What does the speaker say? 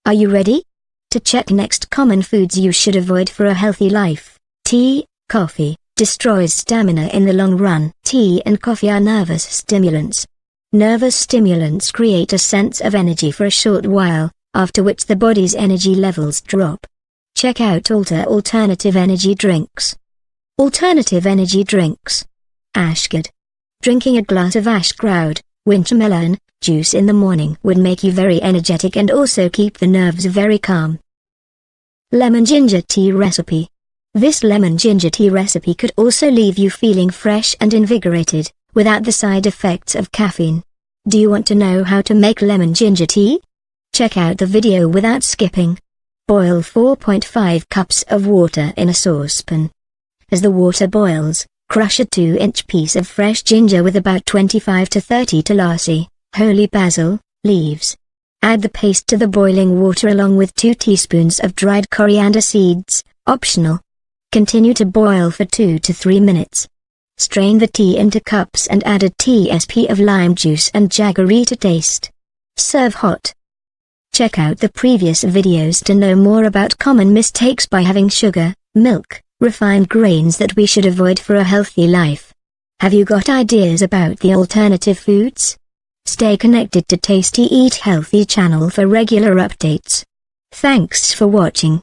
Are you ready? To check next common foods you should avoid for a healthy life. Tea, coffee, destroys stamina in the long run. Tea and coffee are nervous stimulants. Nervous stimulants create a sense of energy for a short while, after which the body's energy levels drop. Check out alternative energy drinks. Alternative energy drinks. Ashgourd. Drinking a glass of Ashgroud, wintermelon, juice in the morning would make you very energetic and also keep the nerves very calm. Lemon ginger tea recipe. This lemon ginger tea recipe could also leave you feeling fresh and invigorated, without the side effects of caffeine. Do you want to know how to make lemon ginger tea? Check out the video without skipping. Boil 4.5 cups of water in a saucepan. As the water boils, crush a 2-inch piece of fresh ginger with about 25 to 30 Tulasi, holy basil, leaves. Add the paste to the boiling water along with 2 teaspoons of dried coriander seeds, optional. Continue to boil for 2 to 3 minutes. Strain the tea into cups and add a teaspoon of lime juice and jaggery to taste. Serve hot. Check out the previous videos to know more about common mistakes by having sugar, milk, refined grains that we should avoid for a healthy life. Have you got ideas about the alternative foods? Stay connected to Tasty Eat Healthy channel for regular updates. Thanks for watching.